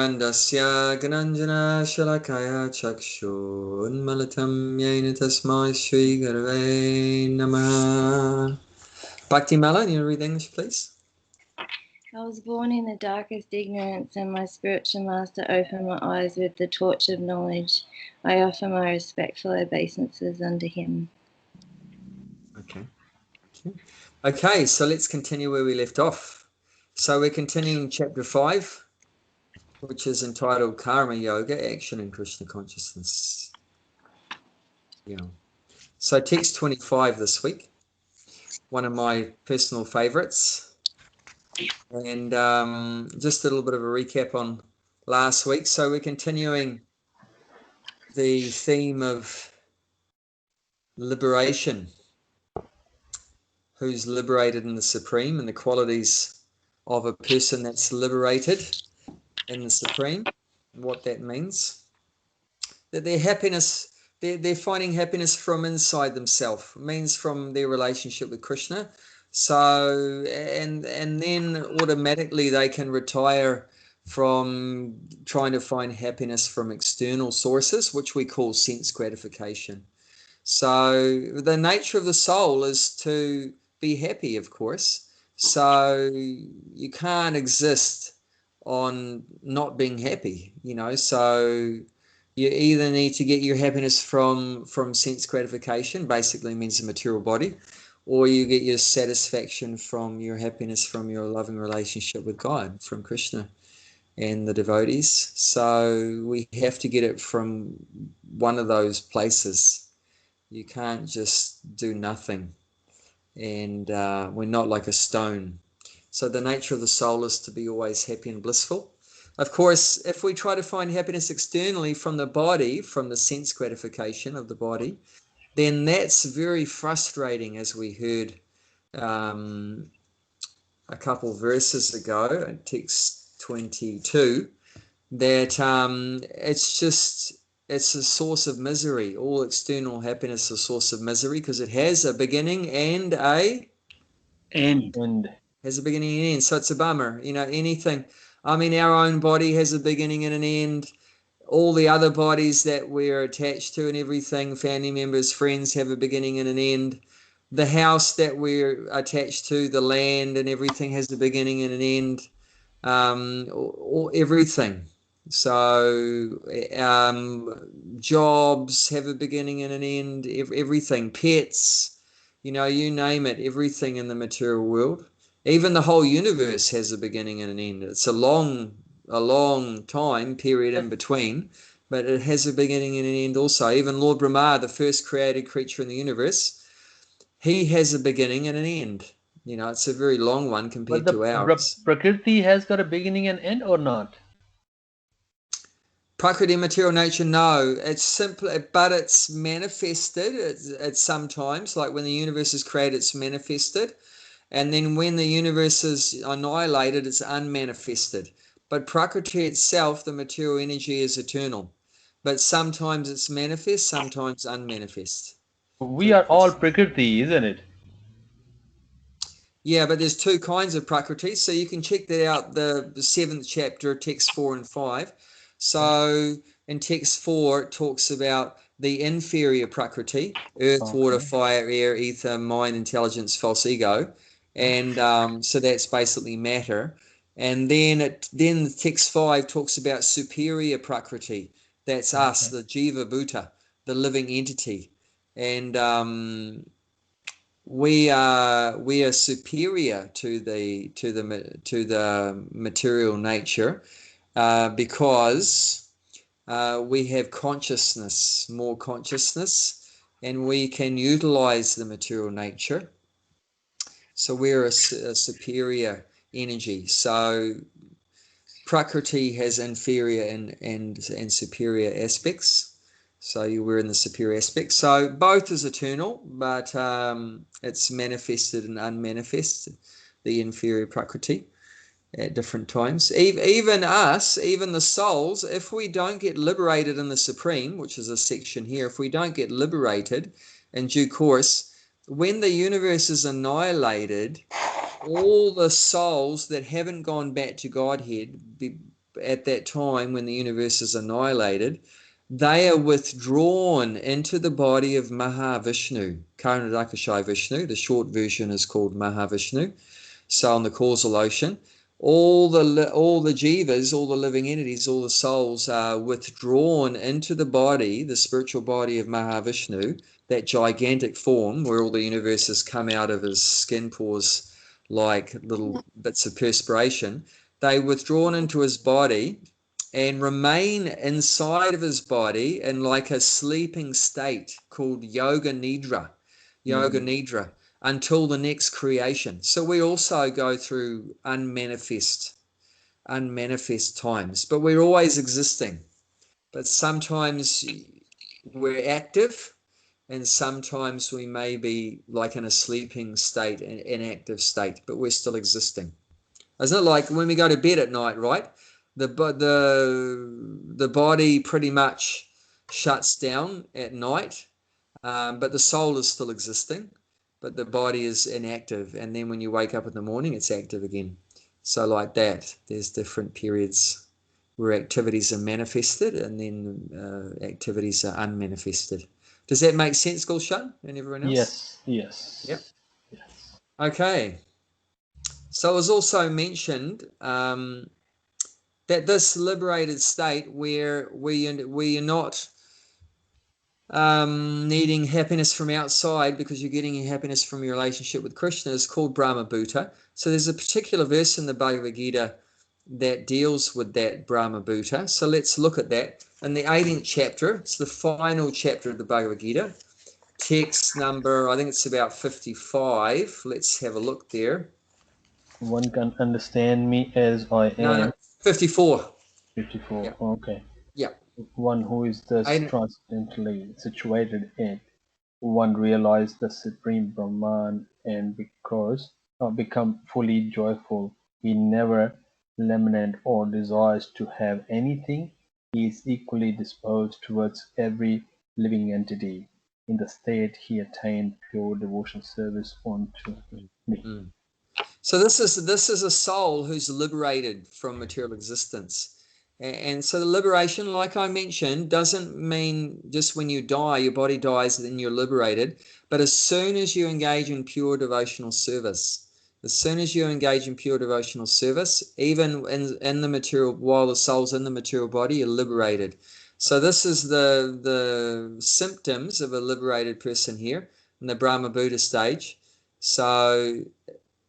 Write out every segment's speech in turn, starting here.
Andasya Gananjana Shalakaya Chakshu Unmalatam Yena Tasmai Shri Garve Namaha. Bhakti Mala, you read English, please? I was born in the darkest ignorance, and my spiritual master opened my eyes with the torch of knowledge. I offer my respectful obeisances unto him. Okay. Okay, so let's continue where we left off. So we're continuing chapter 5, which is entitled Karma Yoga, Action in Krishna Consciousness. Yeah. So text 25 this week, one of my personal favorites. And just a little bit of a recap on last week. So we're continuing the theme of liberation. Who's liberated in the Supreme, and the qualities of a person that's liberated in the Supreme, and what that means. That their happiness, they're finding happiness from inside themselves. It means from their relationship with Krishna. So, and then automatically they can retire from trying to find happiness from external sources, which we call sense gratification. So the nature of the soul is to be happy, of course. So you can't exist on not being happy, so you either need to get your happiness from sense gratification, basically means the material body, or you get your satisfaction from your happiness from your loving relationship with God, from Krishna and the devotees. So we have to get it from one of those places. You can't just do nothing, and we're not like a stone. So the nature of the soul is to be always happy and blissful. Of course, if we try to find happiness externally from the body, from the sense gratification of the body, then that's very frustrating, as we heard a couple verses ago, text 22, that it's a source of misery. All external happiness is a source of misery because it has a beginning and a end. Has a beginning and end. So it's a bummer. Anything. I mean, our own body has a beginning and an end. All the other bodies that we're attached to and everything, family members, friends, have a beginning and an end. The house that we're attached to, the land and everything, has a beginning and an end. Or everything. So jobs have a beginning and an end. Everything, pets, you name it, everything in the material world. Even the whole universe has a beginning and an end. It's a long time period in between, but it has a beginning and an end also. Even Lord Brahma, the first created creature in the universe, he has a beginning and an end. It's a very long one compared to ours. Prakriti has got a beginning and end or not? Prakriti, material nature, no. It's simple, but it's manifested. It's sometimes, like when the universe is created, it's manifested. And then when the universe is annihilated, it's unmanifested. But Prakriti itself, the material energy, is eternal. But sometimes it's manifest, sometimes unmanifest. We are all Prakriti, isn't it? Yeah, but there's two kinds of Prakriti. So you can check that out, the 7th chapter, text 4 and 5. So in text 4, it talks about the inferior Prakriti, earth, water, fire, air, ether, mind, intelligence, false ego. And so that's basically matter. And then text 5 talks about superior Prakriti. That's us, the Jiva Bhuta, the living entity. And we are superior to the material nature because we have more consciousness, and we can utilize the material nature. So we're a superior energy. So Prakriti has inferior and superior aspects. So we're in the superior aspect. So both is eternal, but it's manifested and unmanifested, the inferior Prakriti, at different times. Even us, even the souls, if we don't get liberated in the Supreme, which is a section here, if we don't get liberated in due course, when the universe is annihilated, all the souls that haven't gone back to Godhead at that time when the universe is annihilated, they are withdrawn into the body of Mahavishnu, Karanadakashayi Vishnu. The short version is called Mahavishnu. So on the causal ocean, all the jivas, all the living entities, all the souls are withdrawn into the body, the spiritual body of Mahavishnu, that gigantic form where all the universes come out of his skin pores like little bits of perspiration. They withdrawn into his body and remain inside of his body in like a sleeping state called yoga nidra, until the next creation. So we also go through unmanifest times, but we're always existing. But sometimes we're active, and sometimes we may be like in a sleeping state, an inactive state, but we're still existing. Isn't it like when we go to bed at night, right? The body pretty much shuts down at night, but the soul is still existing, but the body is inactive. And then when you wake up in the morning, it's active again. So like that, there's different periods where activities are manifested and then activities are unmanifested. Does that make sense, Gulshan, and everyone else? Yes. Yep. Yes. Okay. So it was also mentioned that this liberated state where we are not needing happiness from outside because you're getting your happiness from your relationship with Krishna is called Brahma Bhuta. So there's a particular verse in the Bhagavad Gita that deals with that Brahma Bhuta. So let's look at that. In the 18th chapter, it's the final chapter of the Bhagavad Gita. Text number, I think it's about 55. Let's have a look there. One can understand me as I am. No, 54. 54. Yeah. Okay. Yeah. One who is thus transcendently situated in, one realize the supreme Brahman, and because become fully joyful, he never lament or desires to have anything. He is equally disposed towards every living entity. In the state he attained pure devotional service unto me. So this is a soul who's liberated from material existence. And so the liberation, like I mentioned, doesn't mean just when you die, your body dies, then you're liberated. But as soon as you engage in pure devotional service, even in the material, while the soul's in the material body, you're liberated. So this is the symptoms of a liberated person here in the Brahma Buddha stage. So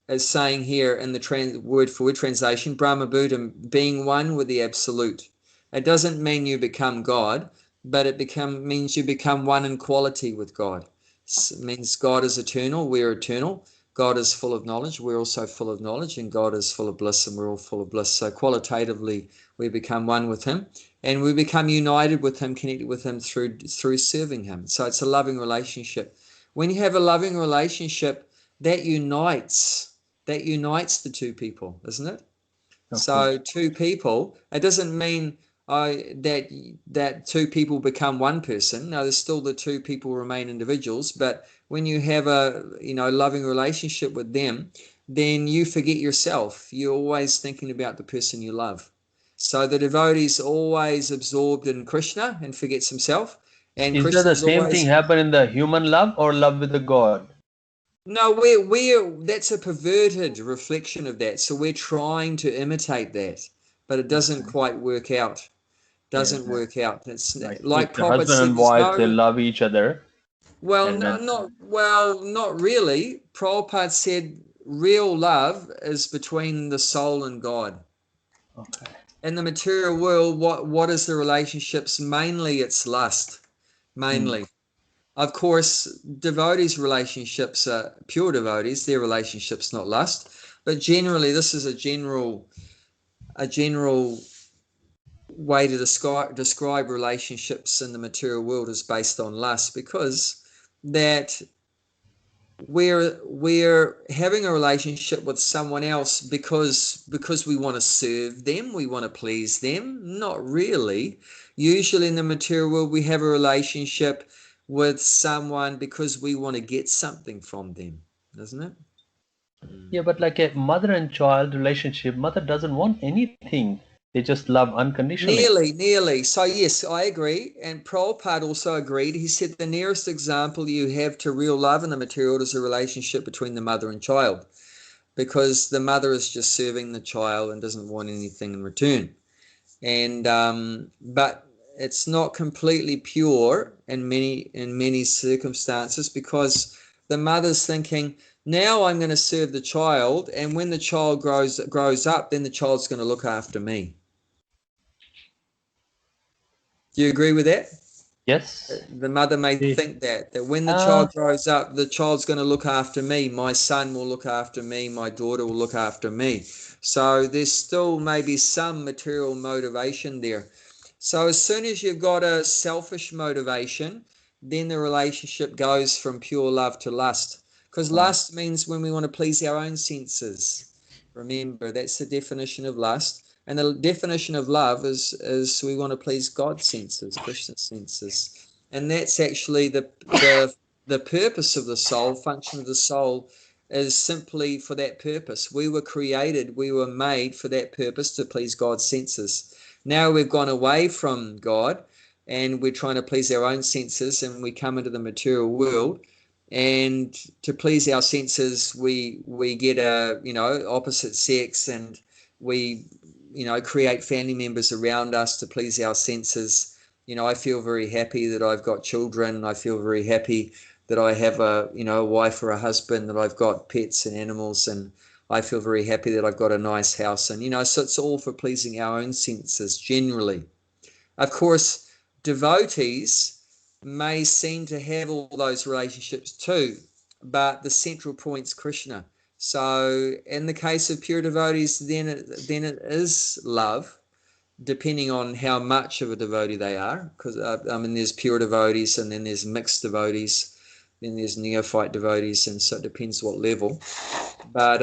as saying here in the word for word translation, Brahma Buddha, being one with the absolute. It doesn't mean you become God, but it means you become one in quality with God. It means God is eternal, we're eternal. God is full of knowledge, we're also full of knowledge, and God is full of bliss, and we're all full of bliss. So qualitatively, we become one with Him, and we become united with Him, connected with Him through serving Him. So it's a loving relationship. When you have a loving relationship, that unites the two people, isn't it? Okay. So two people, it doesn't mean that two people become one person. No, there's still the two people remain individuals, but when you have a loving relationship with them, then you forget yourself. You're always thinking about the person you love. So the devotee's always absorbed in Krishna and forgets himself. And is there the same thing happen in the human love or love with the God? No, that's a perverted reflection of that. So we're trying to imitate that, but it doesn't quite work out. It's like the husband and wife, they love each other. Well, not really. Prabhupada said real love is between the soul and God. Okay. In the material world, what is the relationships? Mainly it's lust. Mainly. Of course, devotees' relationships are pure devotees, their relationships, not lust. But generally, this is a general way to describe relationships in the material world is based on lust, because that we're having a relationship with someone else because we want to serve them, we want to please them. Not really. Usually in the material world, we have a relationship with someone because we want to get something from them, doesn't it? Yeah, but like a mother and child relationship, mother doesn't want anything They just love unconditionally. Nearly. So yes, I agree. And Prabhupada also agreed. He said the nearest example you have to real love in the material is a relationship between the mother and child, because the mother is just serving the child and doesn't want anything in return. And but it's not completely pure in many circumstances, because the mother's thinking, now I'm going to serve the child, and when the child grows up, then the child's going to look after me. Do you agree with that? Yes. The mother may think that when the child grows up, the child's going to look after me. My son will look after me. My daughter will look after me. So there's still maybe some material motivation there. So as soon as you've got a selfish motivation, then the relationship goes from pure love to lust. Because lust means when we want to please our own senses. Remember, that's the definition of lust. And the definition of love is we want to please God's senses, Krishna's senses. And that's actually the purpose of the soul, function of the soul, is simply for that purpose. We were created, we were made for that purpose, to please God's senses. Now we've gone away from God and we're trying to please our own senses, and we come into the material world, and to please our senses we get a opposite sex, and we create family members around us to please our senses. I feel very happy that I've got children. I feel very happy that I have a wife or a husband, that I've got pets and animals, and I feel very happy that I've got a nice house. And so it's all for pleasing our own senses generally. Of course, devotees may seem to have all those relationships too, but the central point's Krishna. So in the case of pure devotees, then it is love, depending on how much of a devotee they are. Because there's pure devotees, and then there's mixed devotees, then there's neophyte devotees, and so it depends what level. But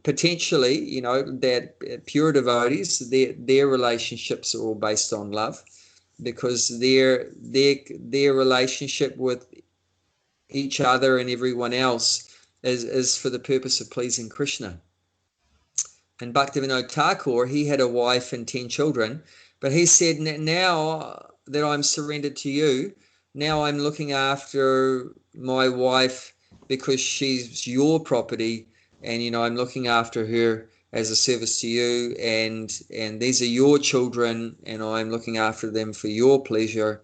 potentially, that pure devotees, their relationships are all based on love, because their relationship with each other and everyone else is for the purpose of pleasing Krishna. And Bhaktivinoda Thakur, he had a wife and 10 children, but he said, now that I'm surrendered to you, now I'm looking after my wife because she's your property, and I'm looking after her as a service to you, and these are your children, and I'm looking after them for your pleasure,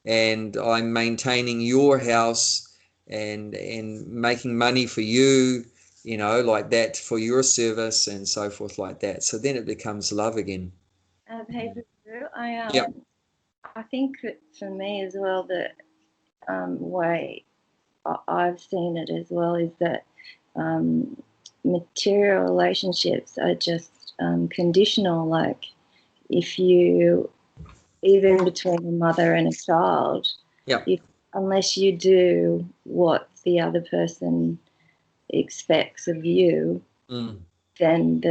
and I'm maintaining your house and making money for you, like that, for your service, and so forth, like that. So then it becomes love again. Hey, I think that for me as well, that way I've seen it as well is that material relationships are just conditional. Like if you, even between a mother and a child, unless you do what the other person expects of you, then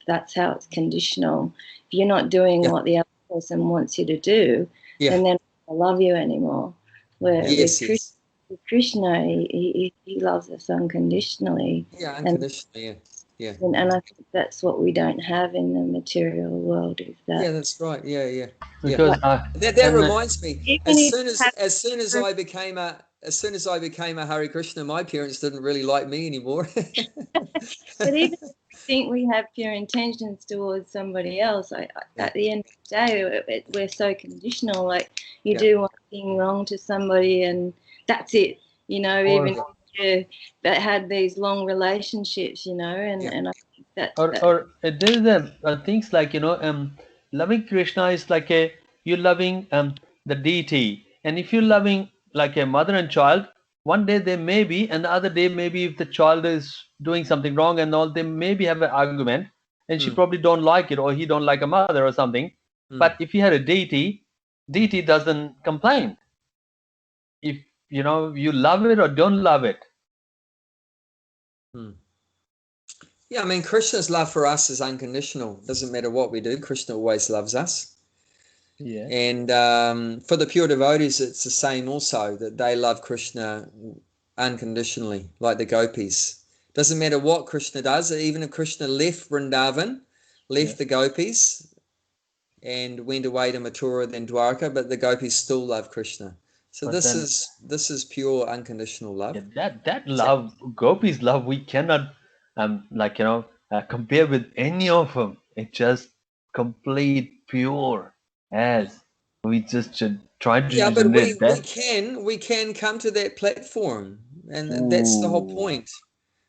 that's how it's conditional. If you're not doing what the other person wants you to do, then they don't love you anymore. With Krishna, he loves us unconditionally. Unconditionally. And I think that's what we don't have in the material world. Is that? Yeah, that's right. Because that reminds me. As soon as I became a Hare Krishna, my parents didn't really like me anymore. But even if we think we have pure intentions towards somebody else, at the end of the day, we're so conditional. Like you do one thing wrong to somebody, and that's it. Even if you that had these long relationships, and I think that or there's things like loving Krishna is like you're loving the deity, and if you're loving like a mother and child, one day they may be, and the other day maybe if the child is doing something wrong and all, they maybe have an argument, and she probably don't like it, or he don't like a mother or something. But if you had a deity doesn't complain. If you love it or don't love it. Yeah, Krishna's love for us is unconditional. Doesn't matter what we do, Krishna always loves us. Yeah. And for the pure devotees, it's the same also, that they love Krishna unconditionally, like the gopis. Doesn't matter what Krishna does. Even if Krishna left Vrindavan left the gopis and went away to Mathura, then Dwarka, but the gopis still love Krishna. So this is pure unconditional love. Yeah, that love, gopis love, we cannot compare with any of them. It's just complete pure, as we just should try to but generate that. we can come to that platform, and that's the whole point.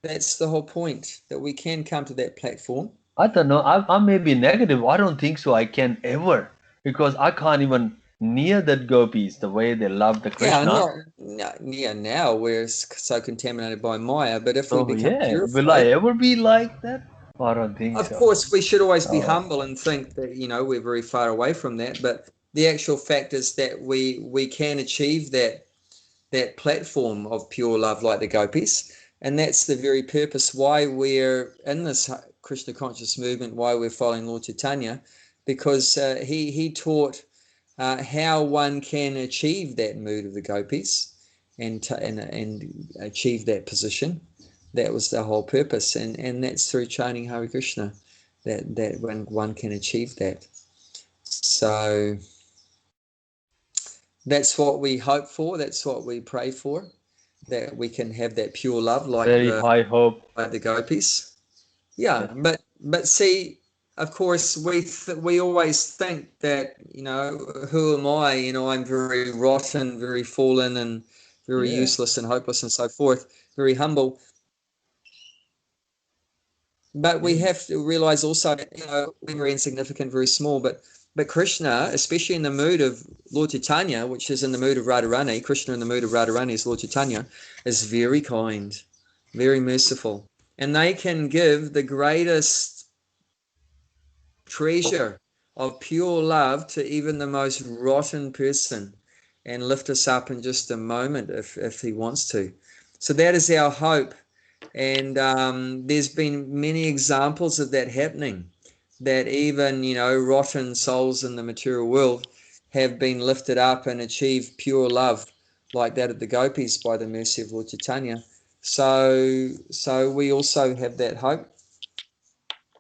That's the whole point, that we can come to that platform. I don't know. I may be negative. I don't think so. I can ever, because I can't even near that gopis the way they love the Krishna. Now we're so contaminated by Maya, but if we become purified, will I ever be like that? I don't think so. Of course, we should always be humble and think that, we're very far away from that. But the actual fact is that we can achieve that platform of pure love like the gopis. And that's the very purpose why we're in this Krishna conscious movement, why we're following Lord Chaitanya, because he taught how one can achieve that mood of the gopis and achieve that position. That was the whole purpose, and that's through chanting Hare Krishna that one can achieve that. So that's what we hope for, that's what we pray for, that we can have that pure love like high hope, like the gopis. Yeah. But see, of course, we always think that, who am I? I'm very rotten, very fallen, and very useless and hopeless and so forth, very humble. But we have to realize also, we're very insignificant, very small. But Krishna, especially in the mood of Lord Chaitanya, which is in the mood of Radharani, Krishna in the mood of Radharani is Lord Chaitanya, is very kind, very merciful. And they can give the greatest treasure of pure love to even the most rotten person and lift us up in just a moment if he wants to. So that is our hope. And there's been many examples of that happening, that even, rotten souls in the material world have been lifted up and achieved pure love like that of the gopis by the mercy of Lord Chaitanya. So we also have that hope.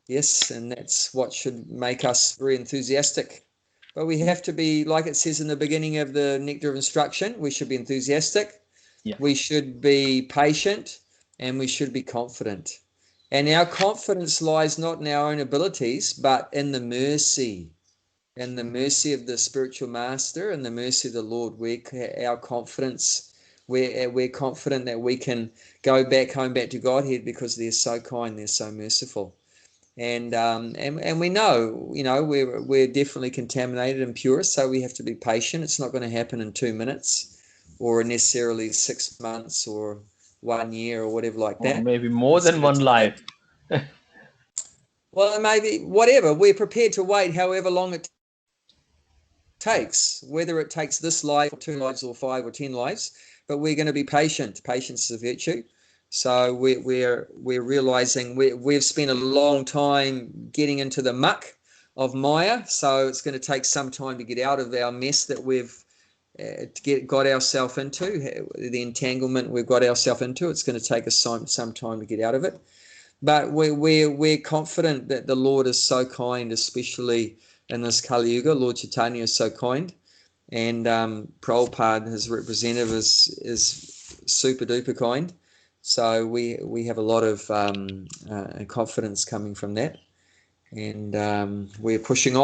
Yes, and that's what should make us very enthusiastic. But we have to be, like it says in the beginning of the Nectar of Instruction, we should be enthusiastic. Yeah. We should be patient. And we should be confident. And our confidence lies not in our own abilities, but in the mercy. In the mercy of the spiritual master and the mercy of the Lord. Our confidence, we're confident that we can go back home, back to Godhead, because they're so kind, they're so merciful. And we know, we're definitely contaminated and pure, so we have to be patient. It's not going to happen in 2 minutes or necessarily 6 months or 1 year or whatever like that. Or maybe more than one life. Well, maybe whatever. We're prepared to wait however long it takes, whether it takes this life or 2 lives or 5 or 10 lives, but we're going to be patient. Patience is a virtue. So we're realizing we've spent a long time getting into the muck of Maya, so it's going to take some time to get out of our mess that we've got ourselves into, the entanglement we've got ourselves into. It's going to take us some time to get out of it. But we're confident that the Lord is so kind, especially in this Kali Yuga. Lord Chaitanya is so kind, and Prabhupada, his representative, is super duper kind. So we have a lot of confidence coming from that, and we're pushing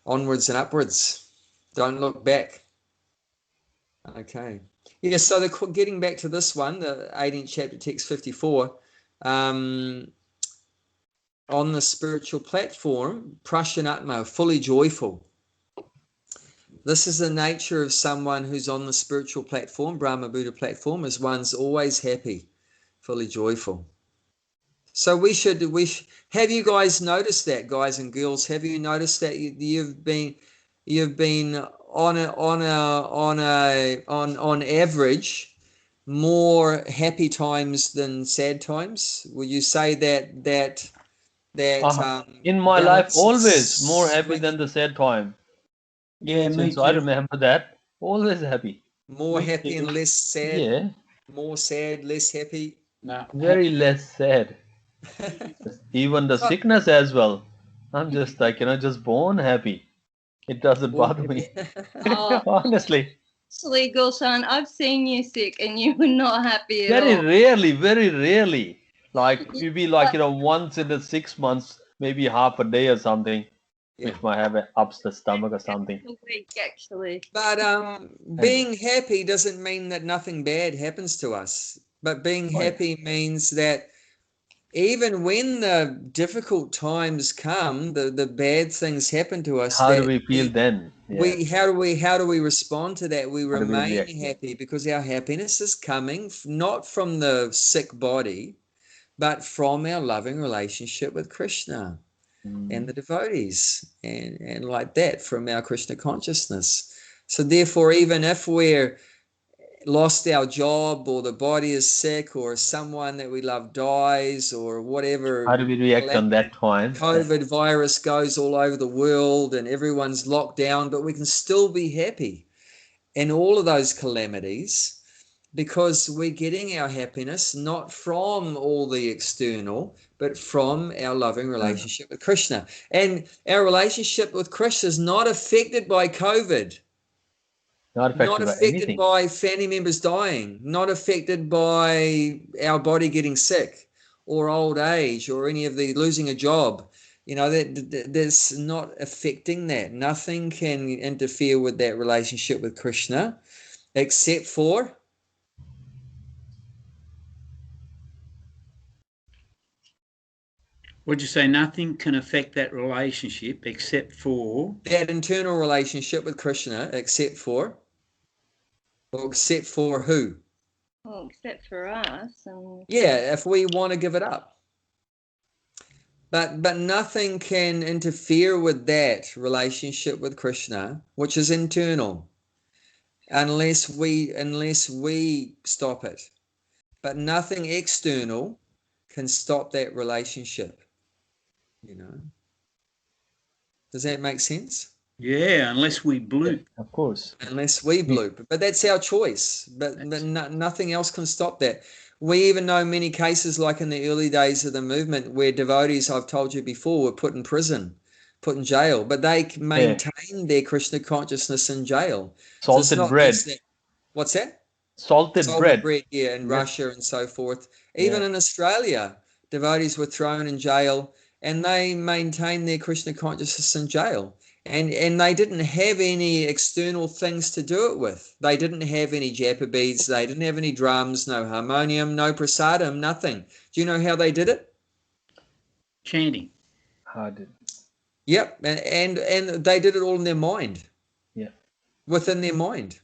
onwards and upwards. Don't look back. Okay. Yeah, so getting back to this one, the 18th chapter, text 54, on the spiritual platform, prashanatma, fully joyful. This is the nature of someone who's on the spiritual platform, Brahma Buddha platform, is one's always happy, fully joyful. So have you guys noticed that, guys and girls? Have you noticed that you've been on average more happy times than sad times? Would you say that in my life always more happy than the sad time? Yeah, since I remember that, always happy. More happy and less sad. Yeah. More sad, less happy. No. Very less sad. Even the sickness as well. I'm just like, just born happy. It doesn't bother me. Oh, Honestly. actually, Gulshan, I've seen you sick and you were not happy at Very all. rarely. Like maybe like, once in the 6 months, maybe half a day or something, which might have an upset stomach or something. A week, actually. But being happy doesn't mean that nothing bad happens to us. But being happy means that even when the difficult times come, the bad things happen to us. How do we feel then? How do we respond to that? We remain react? happy because our happiness is coming not from the sick body, but from our loving relationship with Krishna and the devotees, and like that, from our Krishna consciousness. So therefore, even if we're lost our job, or the body is sick, or someone that we love dies, or whatever, how do we react on that time? COVID virus goes all over the world and everyone's locked down, but we can still be happy in all of those calamities, because we're getting our happiness not from all the external, but from our loving relationship with Krishna. And our relationship with Krishna is not affected by COVID. Not affected by family members dying, not affected by our body getting sick, or old age, or any of the losing a job. That's not affecting that. Nothing can interfere with that relationship with Krishna, except for What'd you say? Nothing can affect that relationship except for that internal relationship with Krishna, except for who? Well, except for us. Yeah, if we want to give it up. But nothing can interfere with that relationship with Krishna, which is internal, unless we stop it. But nothing external can stop that relationship. Does that make sense? Yeah, unless we bloop. Of course. Unless we bloop. But that's our choice. But nothing else can stop that. We even know many cases, like in the early days of the movement, where devotees, I've told you before, were put in prison, put in jail, but they maintained their Krishna consciousness in jail. Salted bread. What's that? Salted bread. Yeah, in Russia and so forth. Even in Australia, devotees were thrown in jail, and they maintained their Krishna consciousness in jail. And they didn't have any external things to do it with. They didn't have any japa beads. They didn't have any drums, no harmonium, no prasadam, nothing. Do you know how they did it? Chanting. Yep, and they did it all in their mind. Yeah. Within their mind.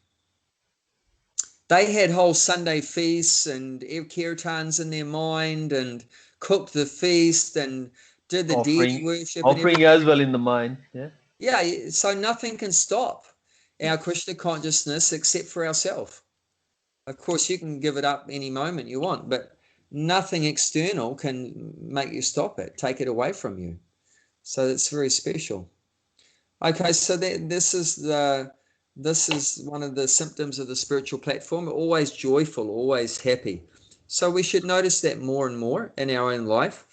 They had whole Sunday feasts and kirtans in their mind, and cooked the feast and did the deity worship. Offering as well in the mind. Yeah. Yeah, so nothing can stop our Krishna consciousness except for ourselves. Of course, you can give it up any moment you want, but nothing external can make you stop it, take it away from you. So it's very special. Okay, so this is one of the symptoms of the spiritual platform. Always joyful, always happy. So we should notice that more and more in our own life.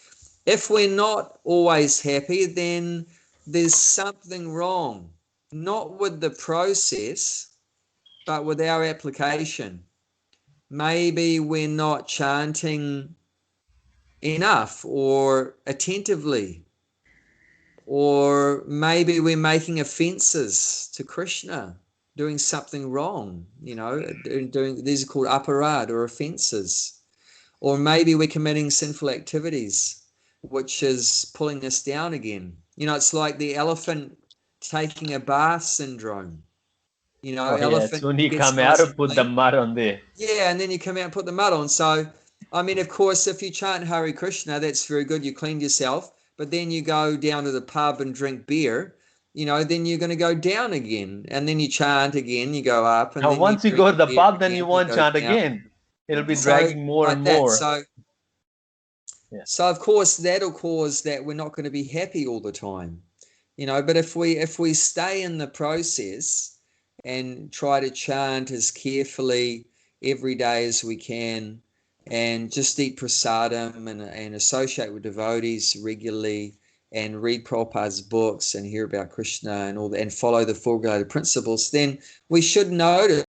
If we're not always happy, then there's something wrong, not with the process, but with our application. Maybe we're not chanting enough or attentively, or maybe we're making offenses to Krishna, doing something wrong, these are called aparad, or offenses. Or maybe we're committing sinful activities, which is pulling us down again. It's like the elephant taking a bath syndrome. Elephant. So when you come out and put the mud on there. Yeah, and then you come out and put the mud on. So, of course, if you chant Hare Krishna, that's very good. You cleaned yourself, but then you go down to the pub and drink beer, then you're going to go down again. And then you chant again, you go up. And now, then once you go to the pub, then you won't chant down. again. It'll be dragging more and more. So of course that'll cause that we're not going to be happy all the time, but if we stay in the process and try to chant as carefully every day as we can, and just eat prasadam and associate with devotees regularly, and read Prabhupada's books and hear about Krishna and all that, and follow the Four Guided Principles, then we should notice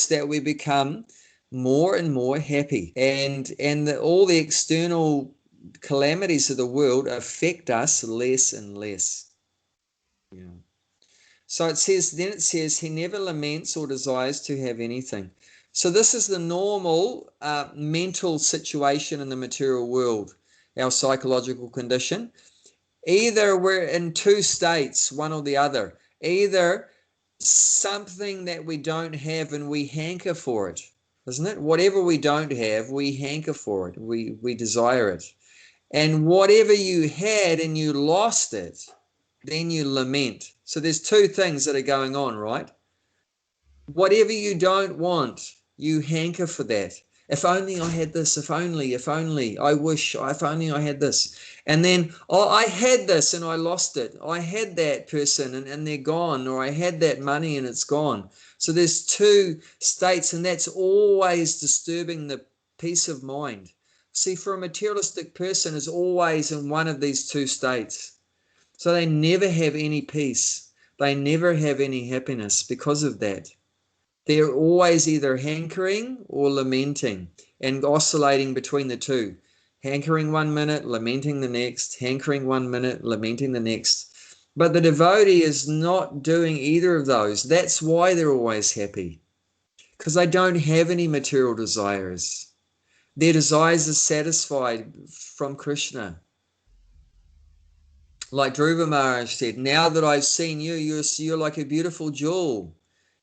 that we become more and more happy, and all the external calamities of the world affect us less and less. Yeah. So it says, he never laments or desires to have anything. So this is the normal mental situation in the material world, our psychological condition. Either we're in two states, one or the other. Either something that we don't have and we hanker for it, isn't it? Whatever we don't have, we hanker for it. We desire it. And whatever you had and you lost it, then you lament. So there's two things that are going on, right? Whatever you don't want, you hanker for that. If only I had this, if only, I wish, if only I had this. And then, oh, I had this and I lost it. I had that person and they're gone, or I had that money and it's gone. So there's two states, and that's always disturbing the peace of mind. See, for a materialistic person is always in one of these two states. So they never have any peace. They never have any happiness because of that. They're always either hankering or lamenting and oscillating between the two. Hankering 1 minute, lamenting the next, hankering 1 minute, lamenting the next. But the devotee is not doing either of those. That's why they're always happy, because they don't have any material desires. Their desires are satisfied from Krishna. Like Dhruva Maharaj said, now that I've seen you, you're like a beautiful jewel.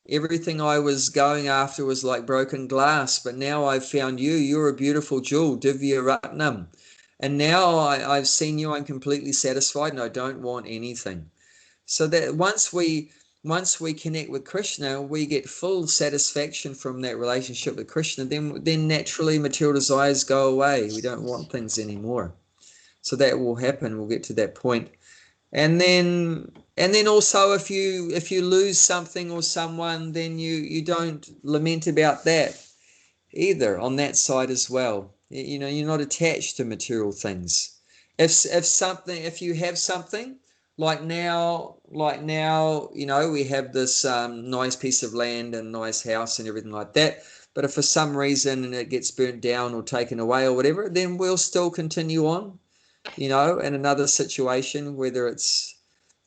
Everything I was going after was like broken glass, but now I've found you. You're a beautiful jewel, Divya Ratnam. And now I've seen you, I'm completely satisfied and I don't want anything. So that once we connect with Krishna, we get full satisfaction from that relationship with Krishna. Then naturally material desires go away. We don't want things anymore. So that will happen. We'll get to that point. And then also if you lose something or someone, then you don't lament about that either on that side as well. You know, you're not attached to material things. If you have something, like now, you know, we have this nice piece of land and nice house and everything like that. But if for some reason it gets burnt down or taken away or whatever, then we'll still continue on. You know, in another situation, whether it's,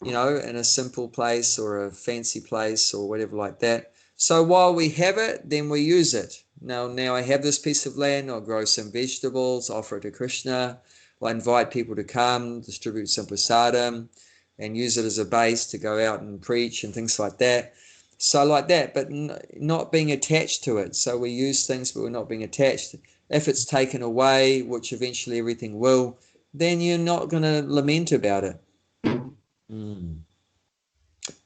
you know, in a simple place or a fancy place or whatever like that. So while we have it, then we use it. Now I have this piece of land, I'll grow some vegetables, offer it to Krishna, I'll invite people to come, distribute some prasadam, and use it as a base to go out and preach and things like that. So like that, but not being attached to it. So we use things, but we're not being attached. If it's taken away, which eventually everything will, then you're not going to lament about it. And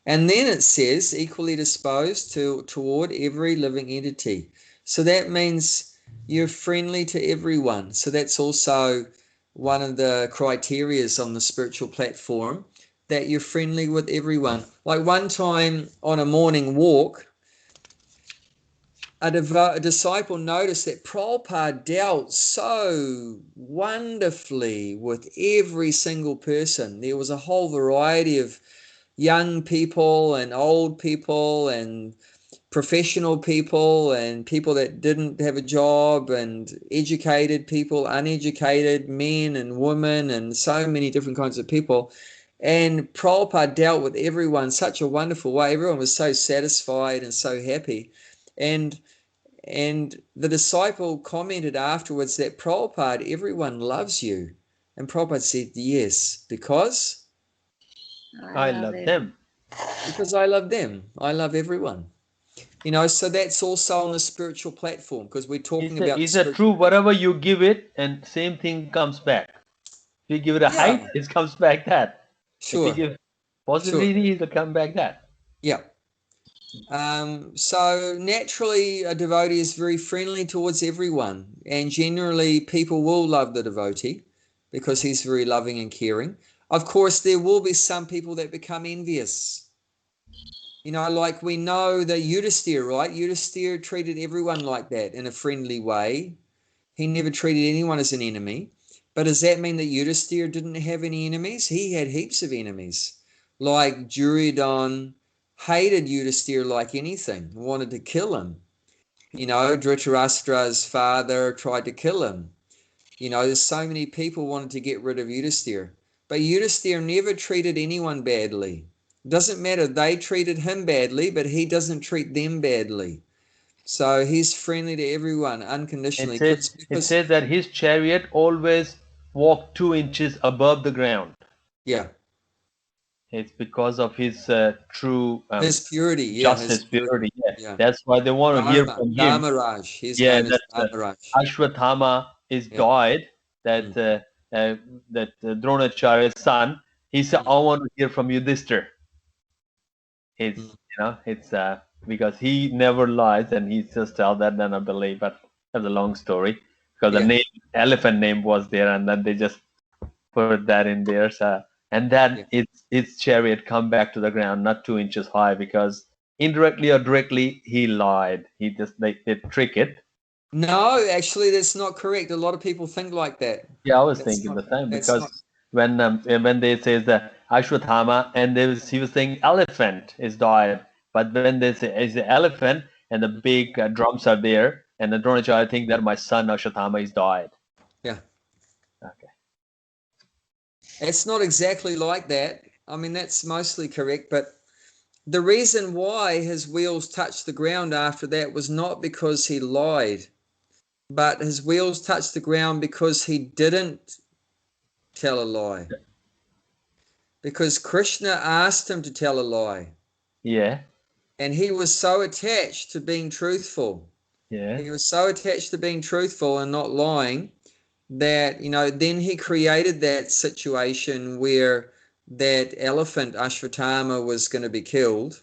then it says, equally disposed toward every living entity. So that means you're friendly to everyone. So that's also one of the criterias on the spiritual platform, that you're friendly with everyone. Like one time on a morning walk, a disciple noticed that Prabhupada dealt so wonderfully with every single person. There was a whole variety of young people and old people and professional people and people that didn't have a job and educated people, uneducated, men and women, and so many different kinds of people. And Prabhupada dealt with everyone in such a wonderful way. Everyone was so satisfied and so happy. And the disciple commented afterwards that Prabhupada, everyone loves you. And Prabhupada said, yes, because I love them. Because I love them. I love everyone. You know, so that's also on the spiritual platform, because we're talking about... Is it true, whatever you give it, and same thing comes back? If you give it a height, it comes back that. Sure. If you give positivity, it'll come back that. Yeah. So naturally a devotee is very friendly towards everyone, and generally people will love the devotee because he's very loving and caring. Of course, there will be some people that become envious. You know, like we know that Yudhisthira, right? Yudhisthira treated everyone like that in a friendly way. He never treated anyone as an enemy. But does that mean that Yudhisthira didn't have any enemies? He had heaps of enemies. Like Duryodhana hated Yudhisthira like anything, wanted to kill him. You know, Dhritarashtra's father tried to kill him. You know, there's so many people wanted to get rid of Yudhisthira. But Yudhisthira never treated anyone badly. Doesn't matter, they treated him badly, but he doesn't treat them badly. So he's friendly to everyone unconditionally. It says that his chariot always walked 2 inches above the ground. Yeah. It's because of his true his purity, justice, purity. Yeah. That's why they want to hear from him. Dharmaraj. His name is Dharmaraj. Ashwatthama is died. That that Dronacharya's son. He said, "I want to hear from Yudhishthira." It's it's because he never lies, and he just tells that. Then I believe, but that's a long story because the elephant name was there, and then they just put that in there. So. And then its chariot come back to the ground, not 2 inches high, because indirectly or directly he lied. He just they trick it. No, actually, that's not correct. A lot of people think like that. Yeah, I was thinking the same because when they say that Ashwatthama and he was saying elephant is died, but when they say it's the elephant and the big drums are there, and the Dronacharya think that my son Ashwatthama is died. Yeah. Okay. It's not exactly like that. I mean, that's mostly correct, but the reason why his wheels touched the ground after that was not because he lied, but his wheels touched the ground because he didn't tell a lie. Because Krishna asked him to tell a lie. Yeah. And he was so attached to being truthful. Yeah. He was so attached to being truthful and not lying that, then he created that situation where that elephant, Ashwatthama, was going to be killed.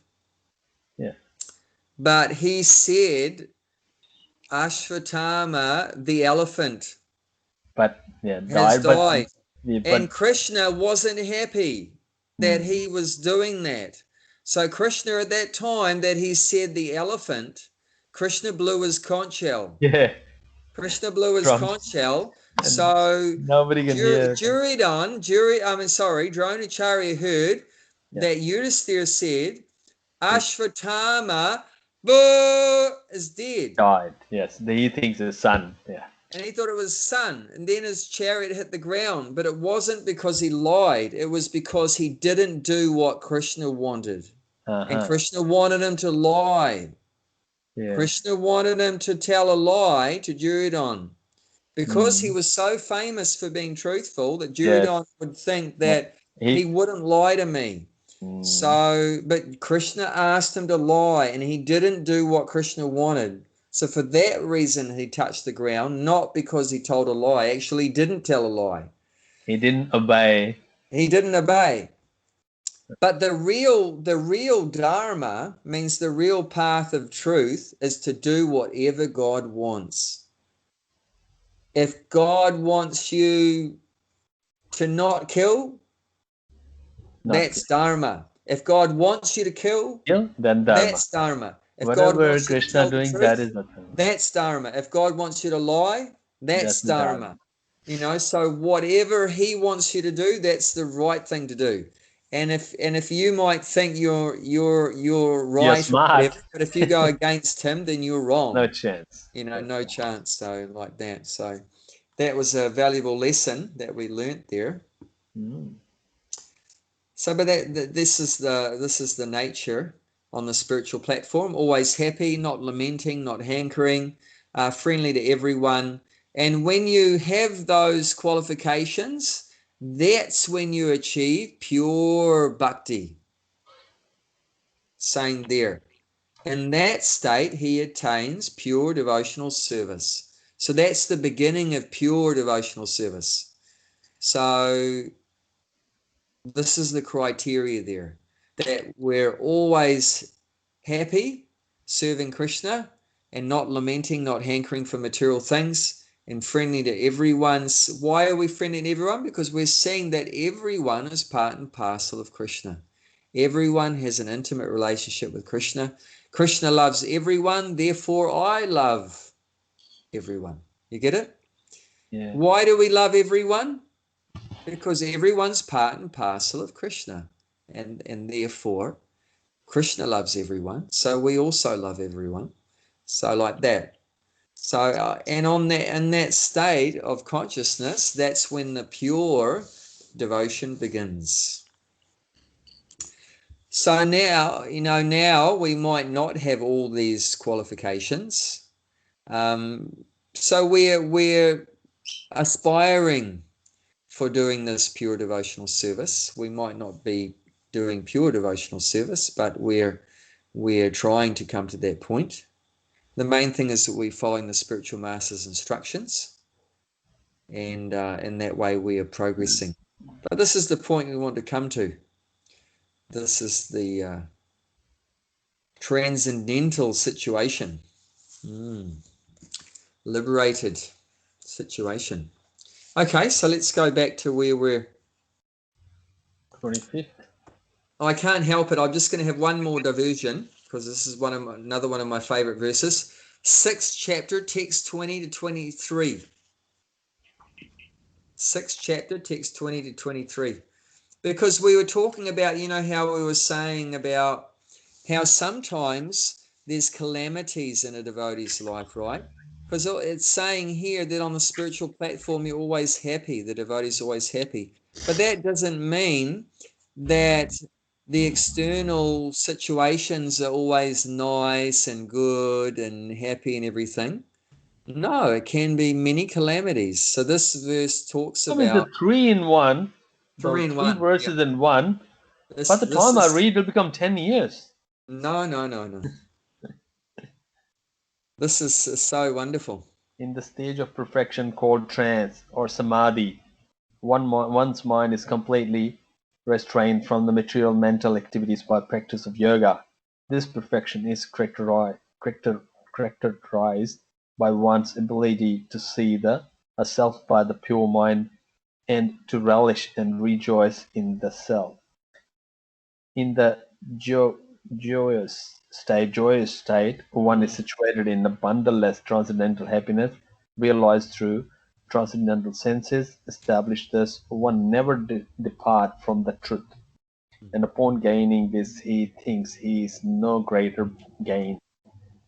Yeah. But he said, Ashwatthama, the elephant, has died. And Krishna wasn't happy that he was doing that. So Krishna, at that time that he said the elephant, Krishna blew his conch shell. Yeah. Krishna blew his conch shell. So nobody can hear. Dronacharya heard that Yudhisthira said, Ashwatthama is dead. Died, yes. He thinks his son, And he thought it was son. And then his chariot hit the ground. But it wasn't because he lied. It was because he didn't do what Krishna wanted. And Krishna wanted him to lie. Yeah. Krishna wanted him to tell a lie to Duryodhana. Because he was so famous for being truthful that Duryodhana would think that he wouldn't lie to me. So, but Krishna asked him to lie, and he didn't do what Krishna wanted. So for that reason, he touched the ground, not because he told a lie. Actually, he didn't tell a lie. He didn't obey. He didn't obey. But the real dharma means the real path of truth is to do whatever God wants. If God wants you to not kill, that's dharma. If God wants you to kill, then dharma. That's dharma. If Whatever God wants Krishna you to tell doing, the truth, that is dharma. That's dharma. If God wants you to lie, that's dharma. So whatever he wants you to do, that's the right thing to do. And if you might think you're right, smart. but if you go against him, then you're wrong. No chance. No chance. So like that. So that was a valuable lesson that we learnt there. So, but this is the nature on the spiritual platform. Always happy, not lamenting, not hankering, friendly to everyone. And when you have those qualifications, that's when you achieve pure bhakti. Saying there. In that state, he attains pure devotional service. So that's the beginning of pure devotional service. So this is the criteria there, that we're always happy serving Krishna and not lamenting, not hankering for material things, and friendly to everyone. Why are we friendly to everyone? Because we're seeing that everyone is part and parcel of Krishna. Everyone has an intimate relationship with Krishna. Krishna loves everyone, therefore I love everyone. You get it? Yeah. Why do we love everyone? Because everyone's part and parcel of Krishna, and therefore Krishna loves everyone, so we also love everyone. So like that. So and on that, in that state of consciousness, that's when the pure devotion begins. So now, now we might not have all these qualifications. So we're aspiring for doing this pure devotional service. We might not be doing pure devotional service, but we're trying to come to that point. The main thing is that we're following the spiritual master's instructions, and in that way we are progressing. But this is the point we want to come to. This is the transcendental situation, liberated situation. Okay, so let's go back to where we're 25th. I can't help it. I'm just going to have one more diversion because this is another one of my favorite verses. 6th chapter, text 20 to 23. 6th chapter, text 20 to 23. Because we were talking about, how we were saying about how sometimes there's calamities in a devotee's life, right? Because it's saying here that on the spiritual platform, you're always happy. The devotee's always happy. But that doesn't mean that the external situations are always nice and good and happy and everything. No, it can be many calamities. So this verse talks about the 3-in-1. three in Three one. verses in one. This, By the this time I is, read, it'll become 10 years. no. This is so wonderful. In the stage of perfection called trance or samadhi, one's mind is completely restrained from the material mental activities by practice of yoga. This perfection is characterized by one's ability to see the self by the pure mind and to relish and rejoice in the self. In the joyous state, one is situated in a bundleless transcendental happiness, realized through transcendental senses. Established thus, one never depart from the truth. And upon gaining this, he thinks he is no greater gain.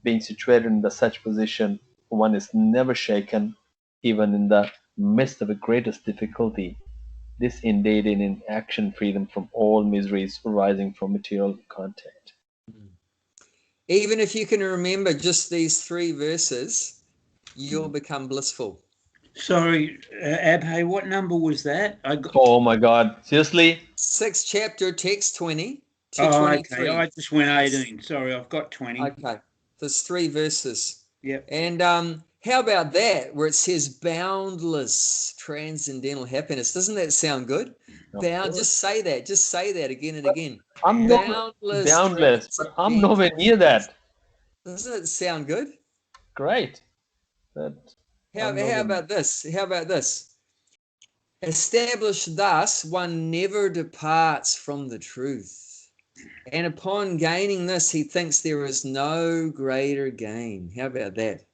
Being situated in such position, one is never shaken, even in the midst of the greatest difficulty. This indeed in action freedom from all miseries arising from material contact. Even if you can remember just these 3 verses, you'll become blissful. Sorry, Abhay, what number was that? Oh my God! Seriously? 6th chapter, text 20 to 23. Okay. I just went 18. Sorry, I've got 20. Okay, there's 3 verses. Yep. And how about that, where it says boundless transcendental happiness? Doesn't that sound good? Just say that again and again. I'm boundless, but I'm nowhere near that. Doesn't it sound good? Great. How about this? Established thus, one never departs from the truth. And upon gaining this, he thinks there is no greater gain. How about that?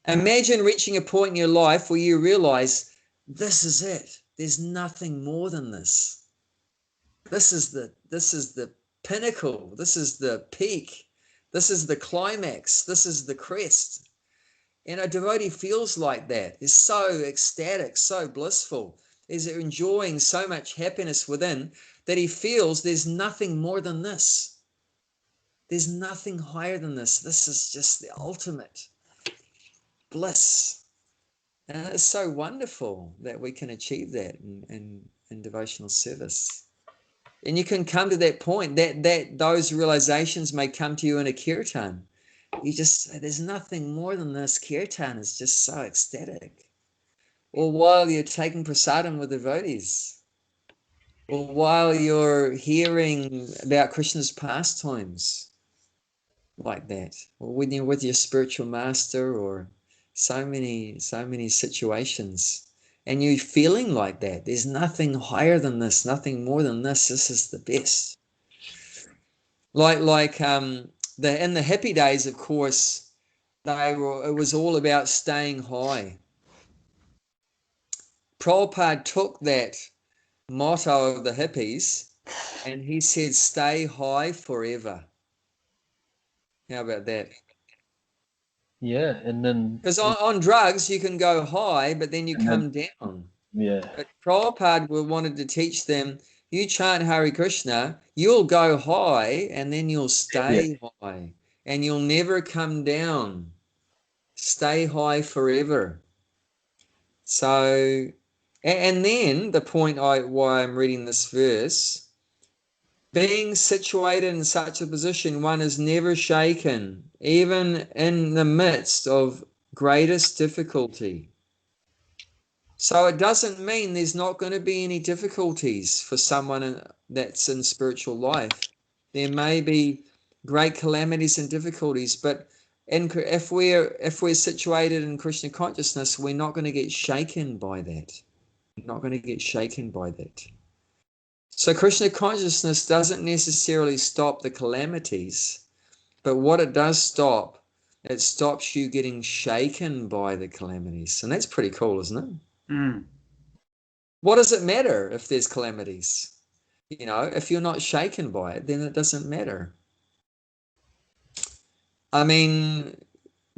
Imagine reaching a point in your life where you realize this is it. There's nothing more than this. This is the pinnacle. This is the peak. This is the climax. This is the crest. And a devotee feels like that. Is so ecstatic, so blissful. Is enjoying so much happiness within that he feels there's nothing more than this. There's nothing higher than this. This is just the ultimate bliss. And it's so wonderful that we can achieve that in devotional service. And you can come to that point that those realizations may come to you in a kirtan. You just say, there's nothing more than this. Kirtan is just so ecstatic. Or while you're taking prasadam with devotees. Or while you're hearing about Krishna's pastimes. Like that. Or when you're with your spiritual master, or so many situations. And you're feeling like that. There's nothing higher than this, nothing more than this. This is the best. In the happy days, of course, it was all about staying high. Prabhupada took that motto of the hippies and he said, stay high forever. How about that? Yeah, and then Because on drugs, you can go high, but then you come down. yeah, But Prabhupada wanted to teach them, you chant Hare Krishna, you'll go high and then you'll stay high and you'll never come down. Stay high forever. So, and then the point why I'm reading this verse, being situated in such a position, one is never shaken, even in the midst of greatest difficulty. So it doesn't mean there's not going to be any difficulties for someone that's in spiritual life. There may be great calamities and difficulties, but if we're situated in Krishna consciousness, we're not going to get shaken by that. We're not going to get shaken by that. So Krishna consciousness doesn't necessarily stop the calamities, but what it does stop, it stops you getting shaken by the calamities. And that's pretty cool, isn't it? Mm. What does it matter if there's calamities? You know, if you're not shaken by it, then it doesn't matter. I mean,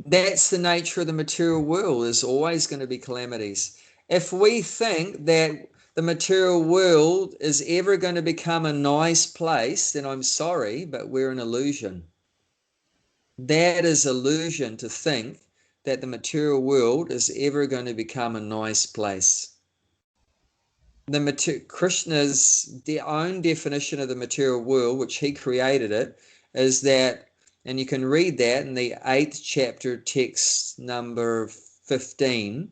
that's the nature of the material world. There's always going to be calamities. If we think that the material world is ever going to become a nice place, then I'm sorry, but we're an illusion. That is illusion to think that the material world is ever going to become a nice place. Krishna's own definition of the material world, which he created it, is that, and you can read that in the 8th chapter, text number 15,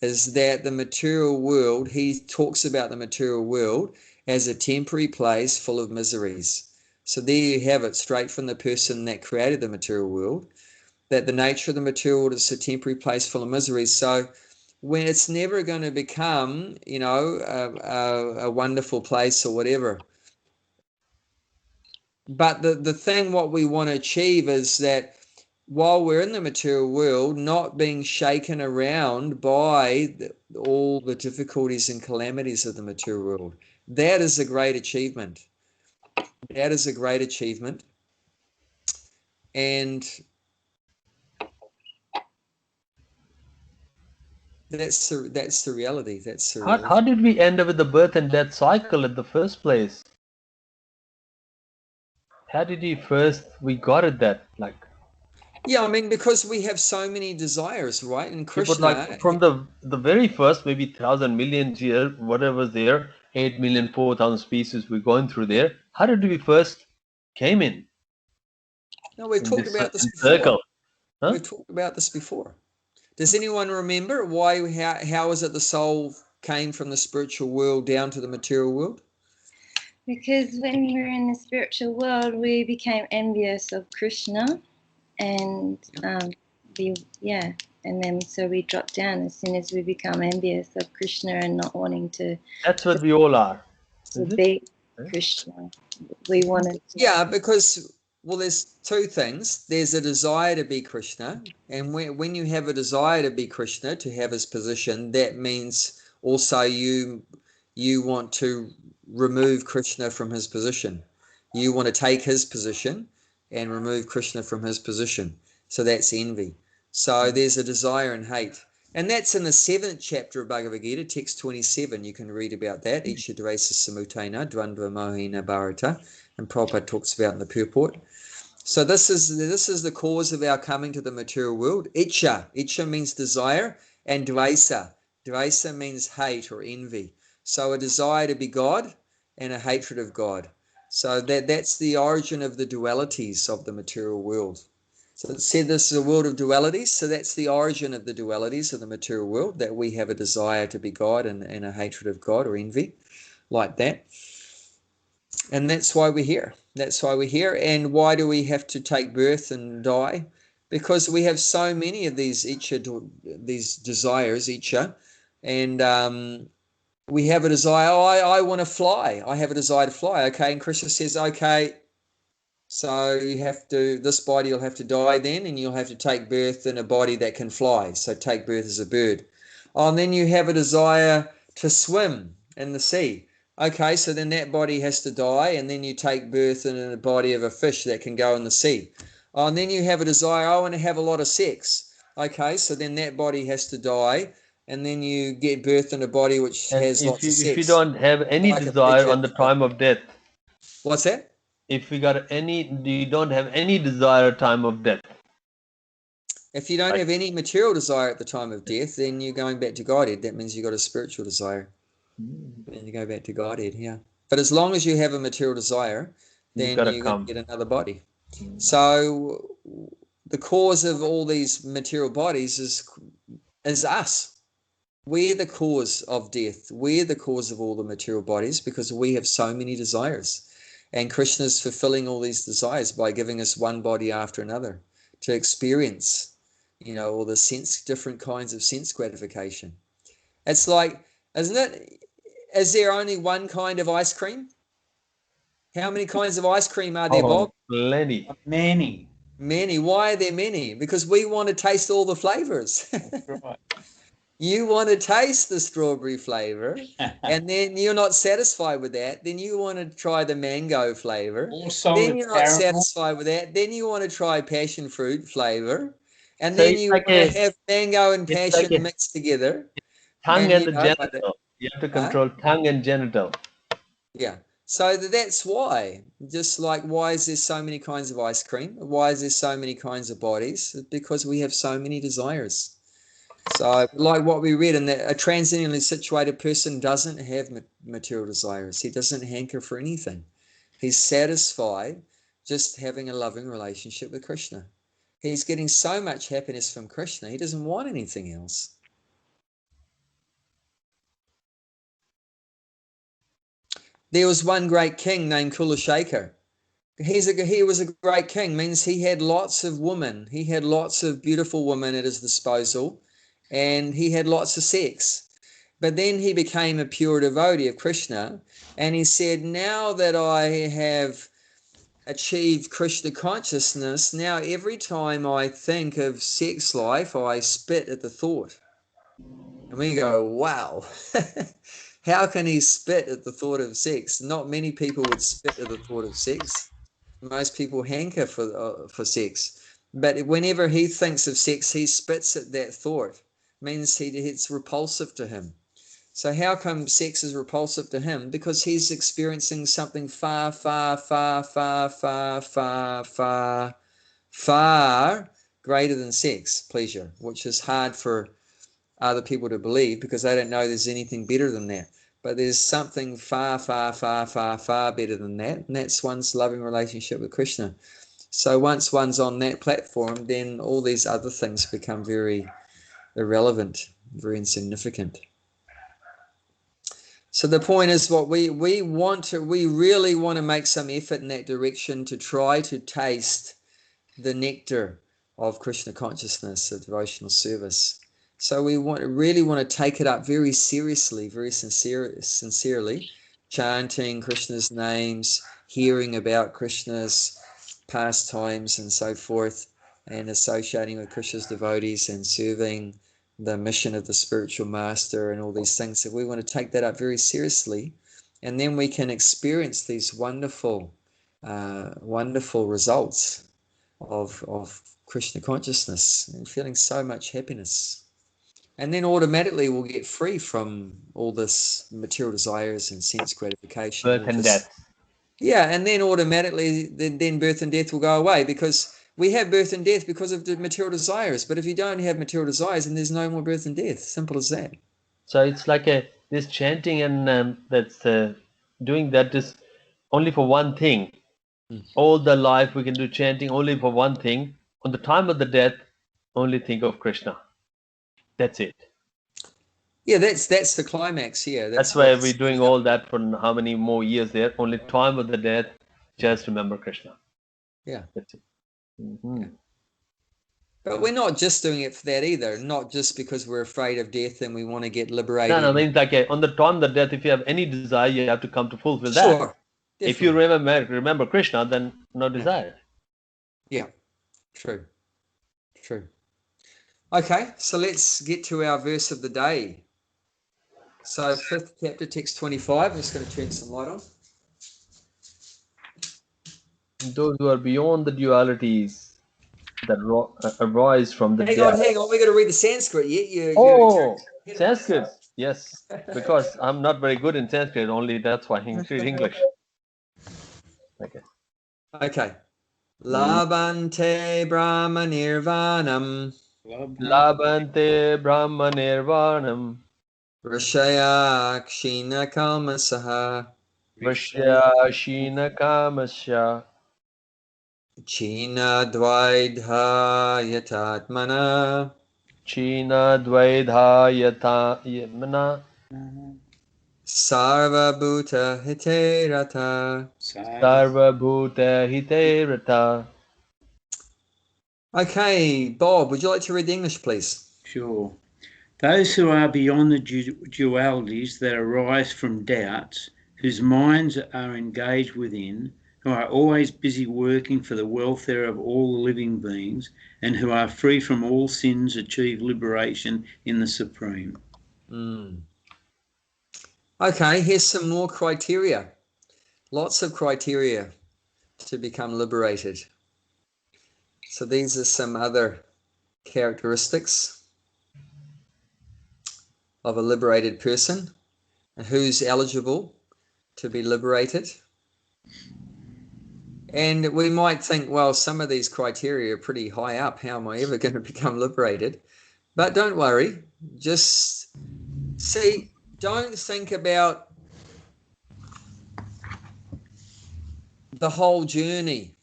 is that the material world, he talks about the material world as a temporary place full of miseries. So there you have it, straight from the person that created the material world, that the nature of the material world is a temporary place full of miseries. So when it's never going to become, you know, a wonderful place or whatever. But the thing what we want to achieve is that while we're in the material world, not being shaken around by all the difficulties and calamities of the material world. That is a great achievement. That is a great achievement. And that's the reality. That's the reality. How did we end up with the birth and death cycle in the first place? How did we got it that, like? Yeah, I mean, because we have so many desires, right? And Krishna, but like from the very first, maybe 1,000 million year, whatever's there, 8,004,000 species we're going through there. How did we first came in? No, we've talked about this before. Circle. Huh? We've talked about this before. Does anyone remember how is it the soul came from the spiritual world down to the material world? Because when we were in the spiritual world, we became envious of Krishna, and and then so we dropped down as soon as we become envious of Krishna and not wanting to. That's what we all are. To be Krishna, we wanted. Yeah, because there's two things. There's a desire to be Krishna, and when you have a desire to be Krishna, to have his position, that means also you want to remove Krishna from his position. You want to take his position and remove Krishna from his position. So that's envy. So there's a desire and hate. And that's in the 7th chapter of Bhagavad Gita, text 27. You can read about that. Icha dvesa samutena dvandva mohina bharata. And Prabhupada talks about in the purport. So this is the cause of our coming to the material world. Icha. Icha means desire. And dvesa. Dvesa means hate or envy. So a desire to be God and a hatred of God. So that's the origin of the dualities of the material world. So it said this is a world of dualities. So that's the origin of the dualities of the material world, that we have a desire to be God and a hatred of God or envy like that. And that's why we're here. That's why we're here. And why do we have to take birth and die? Because we have so many of these desires, and we have a desire, I want to fly. I have a desire to fly. Okay. And Krishna says, okay, so this body will have to die then, and you'll have to take birth in a body that can fly. So take birth as a bird. Oh, and then you have a desire to swim in the sea. Okay, so then that body has to die, and then you take birth in a body of a fish that can go in the sea. Oh, and then you have a desire, I want to have a lot of sex. Okay, so then that body has to die, and then you get birth in a body which has lots of sex. If you don't have any desire on the time of death. What's that? If you don't have any desire at time of death. If you don't have any material desire at the time of death, then you're going back to Godhead. That means you've got a spiritual desire. And you go back to Godhead, yeah. But as long as you have a material desire, then you're going to get another body. So the cause of all these material bodies is us. We're the cause of death. We're the cause of all the material bodies because we have so many desires. And Krishna is fulfilling all these desires by giving us one body after another to experience, all the different kinds of sense gratification. It's like, isn't it? Is there only one kind of ice cream? How many kinds of ice cream are there, Bob? Plenty. Many. Many. Why are there many? Because we want to taste all the flavors. Right. You want to taste the strawberry flavor, and then you're not satisfied with that. Then you want to try the mango flavor. Also then you're not satisfied with that. Then you want to try passion fruit flavor, and So then you want to have mango and passion mixed together. Tongue and the genital. You have to control tongue and genital. Yeah. So that's why. Just like, why is there so many kinds of ice cream? Why is there so many kinds of bodies? Because we have so many desires. So like what we read, in that a transcendently situated person doesn't have material desires. He doesn't hanker for anything. He's satisfied just having a loving relationship with Krishna. He's getting so much happiness from Krishna, he doesn't want anything else. There was one great king named Kulashekar. He was a great king, means he had lots of women. He had lots of beautiful women at his disposal, and he had lots of sex. But then he became a pure devotee of Krishna, and he said, now that I have achieved Krishna consciousness, now every time I think of sex life, I spit at the thought. And we go, wow. How can he spit at the thought of sex? Not many people would spit at the thought of sex. Most people hanker for sex. But whenever he thinks of sex, he spits at that thought. It means it's repulsive to him. So how come sex is repulsive to him? Because he's experiencing something far, far, far, far, far, far, far, far greater than sex, pleasure, which is hard for other people to believe because they don't know there's anything better than that. But there's something far, far, far, far, far better than that, and that's one's loving relationship with Krishna. So once one's on that platform, then all these other things become very irrelevant, very insignificant. So the point is, what we really want to make some effort in that direction to try to taste the nectar of Krishna consciousness, of devotional service. So we really want to take it up very seriously, very sincerely, chanting Krishna's names, hearing about Krishna's pastimes and so forth, and associating with Krishna's devotees and serving the mission of the spiritual master and all these things. So we want to take that up very seriously, and then we can experience these wonderful, wonderful results of Krishna consciousness and feeling so much happiness. And then automatically we'll get free from all this material desires and sense gratification. Birth and death. Yeah, and then automatically then birth and death will go away, because we have birth and death because of the material desires. But if you don't have material desires, then there's no more birth and death. Simple as that. So it's like this chanting and that's doing that is only for one thing. All the life we can do chanting only for one thing. On the time of the death, only think of Krishna. That's it. Yeah, that's the climax. Yeah, that's why we're doing all that for how many more years there. Only time of the death, just remember Krishna. Yeah, that's it. Yeah. But we're not just doing it for that either. Not just because we're afraid of death and we want to get liberated. No, I mean, like on the time of the death, if you have any desire, you have to come to fulfill that. Sure. If you remember Krishna, then no desire. Yeah. True. Okay, so let's get to our verse of the day. So 5th chapter, text 25. I'm just going to turn some light on. Those who are beyond the dualities that arise from the Hang death. on. We're going to read the Sanskrit yet. Sanskrit. Yes, because I'm not very good in Sanskrit. Only that's why I read English. Okay. Labante Brahma Nirvanam. Labante Brahma Nirvanam. Rishaya Kshina Kalmasaha. Vashya Shina Kamasya. China Dvaidha Yatatmana. China Dvaidha Yatatmana. Sarva Bhuta Hiterata. Sarva Bhuta Hiterata. Okay, Bob, would you like to read the English, please? Sure. Those who are beyond the dualities that arise from doubts, whose minds are engaged within, who are always busy working for the welfare of all living beings, and who are free from all sins, achieve liberation in the Supreme. Okay, here's some more criteria. Lots of criteria to become liberated. So these are some other characteristics of a liberated person and who's eligible to be liberated. And we might think, well, some of these criteria are pretty high up. How am I ever going to become liberated? But don't worry. Just see, don't think about the whole journey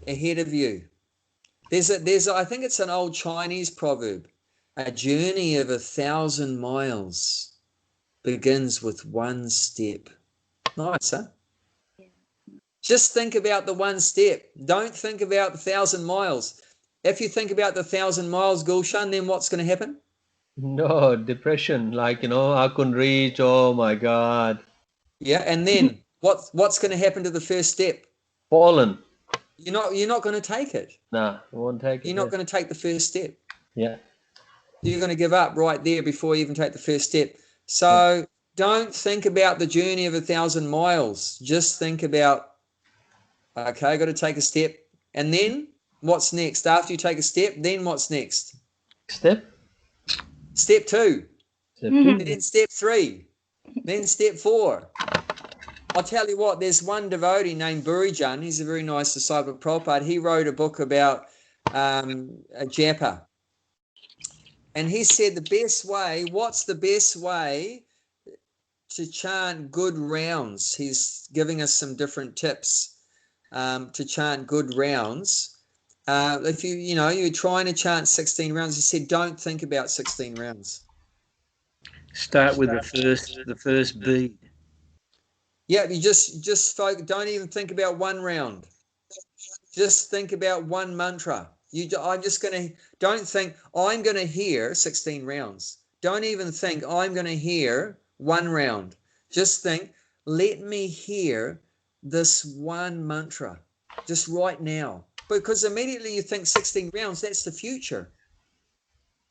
ahead of you. There's I think it's an old Chinese proverb. A journey of 1,000 miles begins with one step. Nice, huh? Just think about the one step. Don't think about the 1,000 miles. If you think about the 1,000 miles, Gulshan, then what's going to happen? No, depression. Like, I couldn't reach. Oh my God. Yeah, and then what's going to happen to the first step? Fallen. You're not going to take it. Nah, I won't take it. You're not going to take the first step. Yeah. You're going to give up right there before you even take the first step. So don't think about the journey of 1,000 miles. Just think about, okay, I've got to take a step. And then what's next? After you take a step, then what's next? Step 2. Step 2. Then step 3. Then step 4. I'll tell you what, there's one devotee named Burijan. He's a very nice disciple of Prabhupada. He wrote a book about a japa. And he said what's the best way to chant good rounds? He's giving us some different tips to chant good rounds. If you're trying to chant 16 rounds, he said, don't think about 16 rounds. Start with the first bead. Yeah, you just don't even think about one round. Just think about one mantra. Don't think I'm going to hear 16 rounds. Don't even think I'm going to hear one round. Just think, let me hear this one mantra just right now. Because immediately you think 16 rounds, that's the future.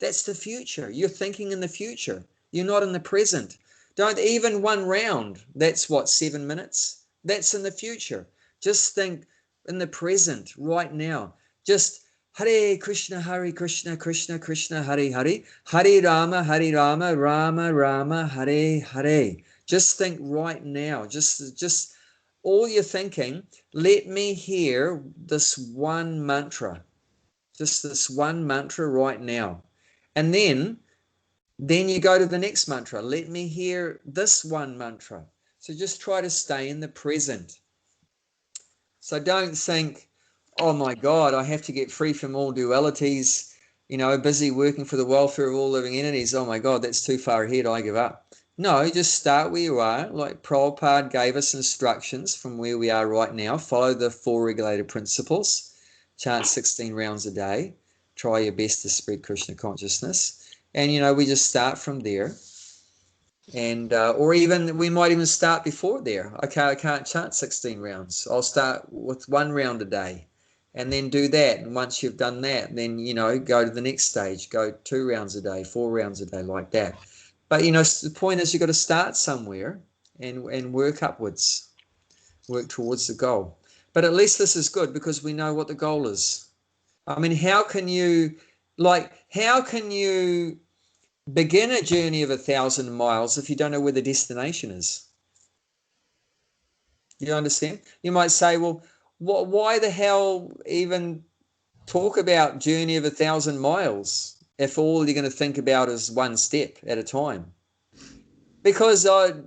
That's the future. You're thinking in the future. You're not in the present. Don't even one round. That's what, 7 minutes? That's in the future. Just think in the present right now. Just Hare Krishna, Krishna Krishna, Hare Hare, Hare Rama, Rama Rama, Hare Hare. Just think right now. Just all you're thinking, let me hear this one mantra. Just this one mantra right now. And then you go to the next mantra. Let me hear this one mantra. So just try to stay in the present. So don't think, oh my God, I have to get free from all dualities, busy working for the welfare of all living entities. Oh my God, that's too far ahead. I give up. No, just start where you are. Like Prabhupada gave us instructions from where we are right now. Follow the 4 regulated principles. Chant 16 rounds a day. Try your best to spread Krishna consciousness. And, we just start from there. And, or even, we might even start before there. Okay, I can't chant 16 rounds. I'll start with 1 round a day and then do that. And once you've done that, then, go to the next stage, go 2 rounds a day, 4 rounds a day, like that. But, the point is you've got to start somewhere and work upwards, work towards the goal. But at least this is good because we know what the goal is. I mean, how can you begin a journey of 1,000 miles if you don't know where the destination is? You understand? You might say, well, why the hell even talk about journey of 1,000 miles if all you're going to think about is one step at a time? Because, bozo,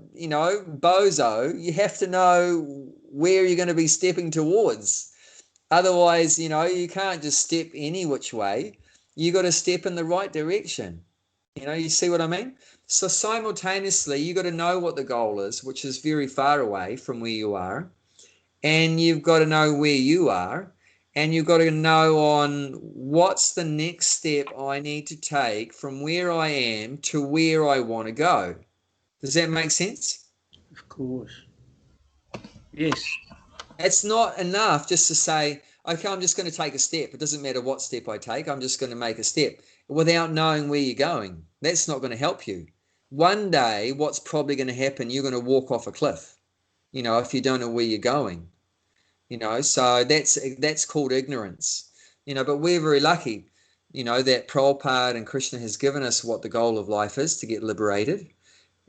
you have to know where you're going to be stepping towards. Otherwise, you can't just step any which way. You got to step in the right direction. You see what I mean? So simultaneously, you got to know what the goal is, which is very far away from where you are. And you've got to know where you are. And you've got to know on what's the next step I need to take from where I am to where I want to go. Does that make sense? Of course. Yes. It's not enough just to say, okay, I'm just going to take a step. It doesn't matter what step I take. I'm just going to make a step without knowing where you're going. That's not going to help you. One day, what's probably going to happen, you're going to walk off a cliff, if you don't know where you're going, so that's called ignorance, but we're very lucky, that Prabhupada and Krishna has given us what the goal of life is, to get liberated.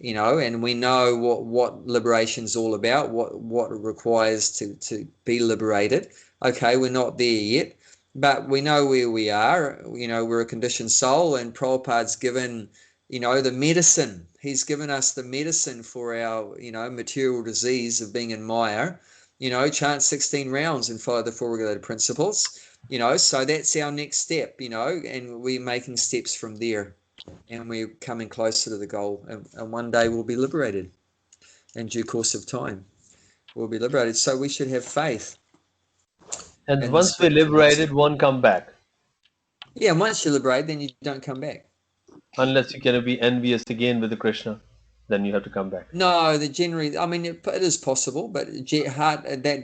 And we know what liberation's all about, what it requires to be liberated. Okay, we're not there yet, but we know where we are. We're a conditioned soul, and Prabhupada's given, the medicine. He's given us the medicine for our, material disease of being in Maya. Chant 16 rounds and follow the four regulated principles. So that's our next step, and we're making steps from there. And we're coming closer to the goal, and one day we'll be liberated. In due course of time, we'll be liberated. So we should have faith. And once we're liberated, won't come back. Yeah, once you're liberated, then you don't come back. Unless you're going to be envious again with the Krishna, then you have to come back. No, generally, I mean, it is possible, but that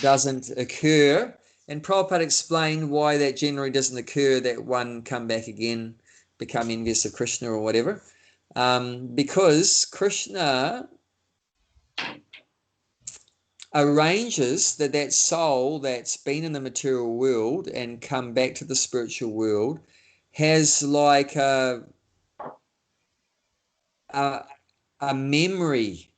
doesn't occur. And Prabhupada explained why that generally doesn't occur, that one come back again, become envious of Krishna or whatever. Because Krishna arranges that soul that's been in the material world and come back to the spiritual world has like a memory